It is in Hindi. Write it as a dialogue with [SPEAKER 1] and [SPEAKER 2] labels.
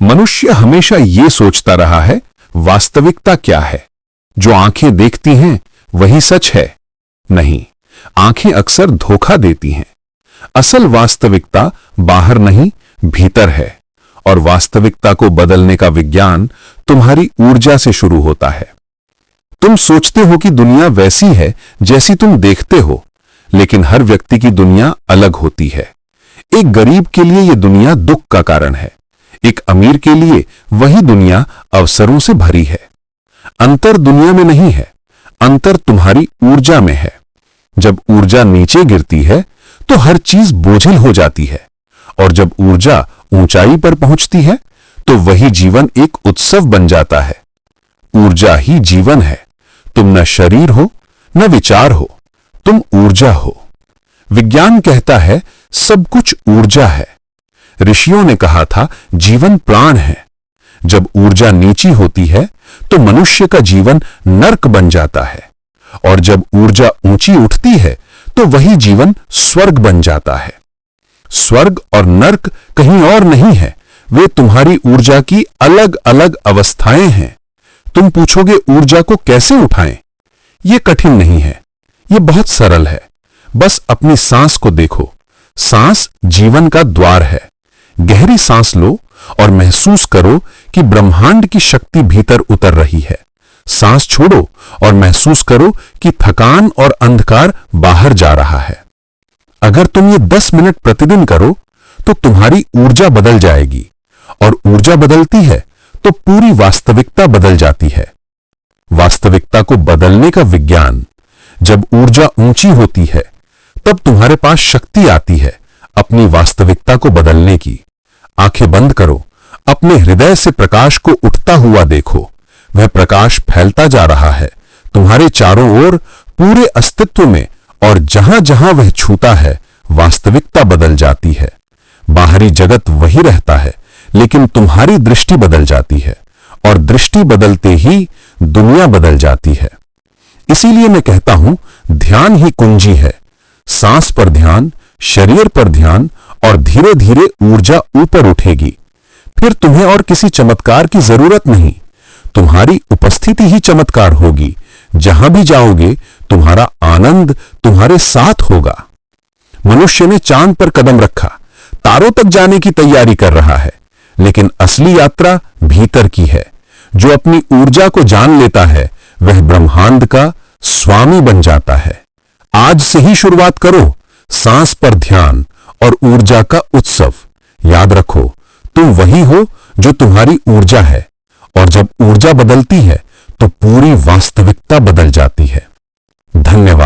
[SPEAKER 1] मनुष्य हमेशा ये सोचता रहा है, वास्तविकता क्या है? जो आंखें देखती हैं वही सच है। नहीं, आंखें अक्सर धोखा देती हैं। असल वास्तविकता बाहर नहीं, भीतर है। और वास्तविकता को बदलने का विज्ञान तुम्हारी ऊर्जा से शुरू होता है। तुम सोचते हो कि दुनिया वैसी है जैसी तुम देखते हो, लेकिन हर व्यक्ति की दुनिया अलग होती है। एक गरीब के लिए यह दुनिया दुख का कारण है, एक अमीर के लिए वही दुनिया अवसरों से भरी है। अंतर दुनिया में नहीं है, अंतर तुम्हारी ऊर्जा में है। जब ऊर्जा नीचे गिरती है तो हर चीज बोझिल हो जाती है, और जब ऊर्जा ऊंचाई पर पहुंचती है तो वही जीवन एक उत्सव बन जाता है। ऊर्जा ही जीवन है। तुम न शरीर हो न विचार हो, तुम ऊर्जा हो। विज्ञान कहता है सब कुछ ऊर्जा है। ऋषियों ने कहा था जीवन प्राण है। जब ऊर्जा नीची होती है तो मनुष्य का जीवन नर्क बन जाता है, और जब ऊर्जा ऊंची उठती है तो वही जीवन स्वर्ग बन जाता है। स्वर्ग और नर्क कहीं और नहीं है, वे तुम्हारी ऊर्जा की अलग अलग अवस्थाएं हैं। तुम पूछोगे ऊर्जा को कैसे उठाएं? यह कठिन नहीं है, यह बहुत सरल है। बस अपनी सांस को देखो। सांस जीवन का द्वार है। गहरी सांस लो और महसूस करो कि ब्रह्मांड की शक्ति भीतर उतर रही है। सांस छोड़ो और महसूस करो कि थकान और अंधकार बाहर जा रहा है। अगर तुम ये 10 मिनट प्रतिदिन करो तो तुम्हारी ऊर्जा बदल जाएगी, और ऊर्जा बदलती है तो पूरी वास्तविकता बदल जाती है। वास्तविकता को बदलने का विज्ञान। जब ऊर्जा ऊंची होती है तब तुम्हारे पास शक्ति आती है अपनी वास्तविकता को बदलने की। आंखें बंद करो, अपने हृदय से प्रकाश को उठता हुआ देखो। वह प्रकाश फैलता जा रहा है तुम्हारे चारों ओर, पूरे अस्तित्व में, और जहां जहां वह छूता है वास्तविकता बदल जाती है। बाहरी जगत वही रहता है, लेकिन तुम्हारी दृष्टि बदल जाती है, और दृष्टि बदलते ही दुनिया बदल जाती है। इसीलिए मैं कहता हूं, ध्यान ही कुंजी है। सांस पर ध्यान, शरीर पर ध्यान, और धीरे धीरे ऊर्जा ऊपर उठेगी। फिर तुम्हें और किसी चमत्कार की जरूरत नहीं, तुम्हारी उपस्थिति ही चमत्कार होगी। जहां भी जाओगे तुम्हारा आनंद तुम्हारे साथ होगा। मनुष्य ने चांद पर कदम रखा, तारों तक जाने की तैयारी कर रहा है, लेकिन असली यात्रा भीतर की है। जो अपनी ऊर्जा को जान लेता है वह ब्रह्मांड का स्वामी बन जाता है। आज से ही शुरुआत करो, सांस पर ध्यान और ऊर्जा का उत्सव। याद रखो, तुम वही हो जो तुम्हारी ऊर्जा है, और जब ऊर्जा बदलती है तो पूरी वास्तविकता बदल जाती है। धन्यवाद।